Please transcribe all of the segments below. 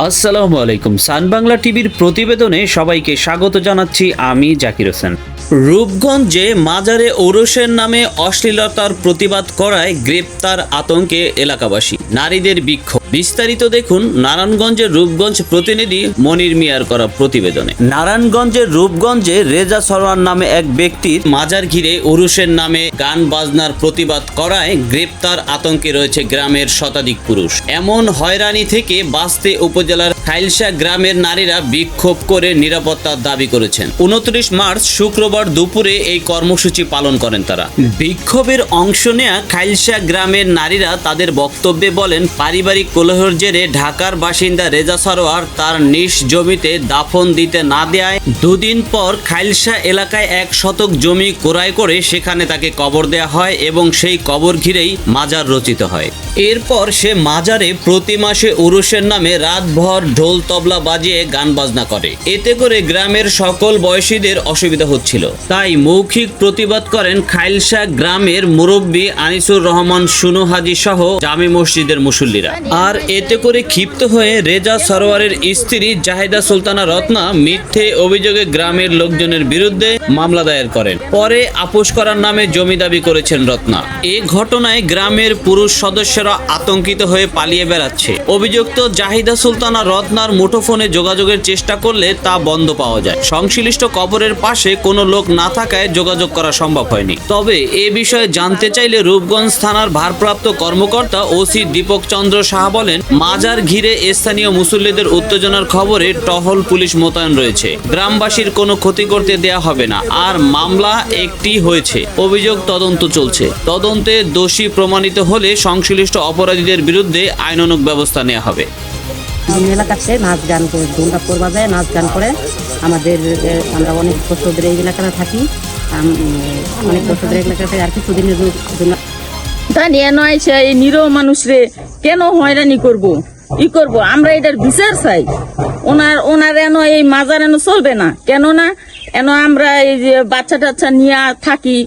আসসালামু আলাইকুম। সান বাংলা টিভির প্রতিবেদনে সবাইকে স্বাগত জানাচ্ছি, আমি জাকির হোসেন। রূপগঞ্জে মাজারে ওরসের নামে অশ্লীলতার প্রতিবাদ করায় গ্রেপ্তার আতঙ্কে এলাকাবাসী, নারীদের বিক্ষোভ। বিস্তারিত দেখুন নারায়ণগঞ্জের রূপগঞ্জ প্রতিনিধি মনির মিয়ার করা প্রতিবেদনে। নারায়ণগঞ্জের রূপগঞ্জে রেজা সরোয়ার নামে এক ব্যক্তির মাজার ঘিরে ওরসের নামে গান বাজনার প্রতিবাদ করায় গ্রেপ্তার আতঙ্কে রয়েছে গ্রামের শতাধিক পুরুষ। এমন হয়রানি থেকে বাঁচতে উপজেলার খাইলসা গ্রামের নারীরা বিক্ষোভ করে নিরাপত্তার দাবি করেছেন। 29 মার্চ শুক্রবার দুপুরে এই কর্মসূচি পালন করেন তারা। বিক্ষোভের অংশ নেয়া খাইলসা গ্রামের নারীরা তাদের বক্তব্যে বলেন, পারিবারিক কলহের জেরে ঢাকার বাসিন্দা রেজা সরোয়ার তার নিজ জমিতে দাফন দিতে না দেয় দুদিন পর খাইলসা এলাকায় 1 শতক জমি ক্রয় করে সেখানে তাকে কবর দেয়া হয় এবং সেই কবর ঘিরেই মাজার রচিত হয়। এরপর সে মাজারে প্রতি মাসে উরুসের নামে রাতভর ঢোল তবলা বাজিয়ে গান বাজনা করে। এতে করে গ্রামের সকল বয়সীদের অসুবিধা হচ্ছিল। তাই মৌখিক প্রতিবাদ করেন খাইলসা গ্রামের মুরব্বী আনিসুর রহমান সুনু হাজি সহ জামে মসজিদের মুসল্লিরা। আর এতে করে ক্ষিপ্ত হয়ে রেজা সরোয়ারের স্ত্রী জাহিদা সুলতানা রত্না মিথ্যে অভিযোগে গ্রামের লোকজনের বিরুদ্ধে মামলা দায়ের করেন। পরে আপোষ করার নামে জমি দাবি করেছেন রত্না। এ ঘটনায় গ্রামের পুরুষ সদস্যরা আতঙ্কিত হয়ে পালিয়ে বেড়াচ্ছে। অভিযুক্ত জাহিদা সুলতানা রত্নার মুঠোফোনে যোগাযোগের চেষ্টা করলে তা বন্ধ পাওয়া যায়। সংশ্লিষ্ট কবরের পাশে কোনো লোক না থাকায় যোগাযোগ করা সম্ভব হয়নি। তবে এ বিষয়ে জানতে চাইলে রূপগঞ্জ থানার ভারপ্রাপ্ত কর্মকর্তা ওসি দীপক চন্দ্র সাহা বলেন, মাজার ঘিরে স্থানীয় মুসল্লিদের উত্তেজনার খবরে টহল পুলিশ মোতায়েন রয়েছে। গ্রামবাসীর কোনো ক্ষতি করতে দেয়া হবে না। আর মামলা একটি হয়েছে, অভিযোগ তদন্ত চলছে। তদন্তে দোষী প্রমাণিত হলে সংশ্লিষ্ট অপরাধীদের বিরুদ্ধে আইনানুগ ব্যবস্থা নেওয়া হবে। এলাকাতে নাচ গান করে দুর্গাপুর বাজায় নাচ গান করে আমাদের আমরা অনেক বছর ধরে এই এলাকাতে থাকি, অনেক বছর ধরে এলাকাতে আর কিছুদিনের জন্য তা নিয়ে নয় সে এই নিরীহ মানুষরে কেন হয়রানি করব আমরা এটার বিচার চাই। ওনার এন এই মাজার এন চলবে না, কেননা এন আমরা এই যে বাচ্চা টাচ্চা নিয়ে থাকি,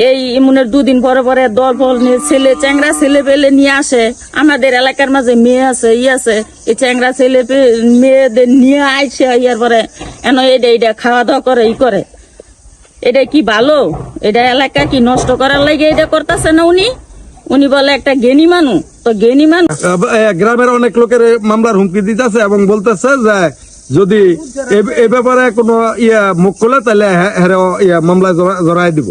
এই ইমুনের 2 দিন পরে পরে দল ফল নিয়ে চ্যাংরা ছেলে পেলে নিয়ে আসে। আমাদের এলাকার মাঝে মেয়ে আছে আছে, এই চ্যাংরা ছেলে মেয়েদের নিয়ে আইসে ইয়ার পরে এন এটা খাওয়া দাওয়া করে করে। এটা কি ভালো? এটা এলাকা কি নষ্ট করার লাগে এটা করতেছে না উনি বলে একটা জ্ঞানী মানুষ, তো জ্ঞানী মানুষ গ্রামের অনেক লোকের মামলার হুমকি দিতেছে এবং বলতেছে যে যদি এ ব্যাপারে কোনো মুখ খোলে তাহলে মামলায় জড়াই দিব।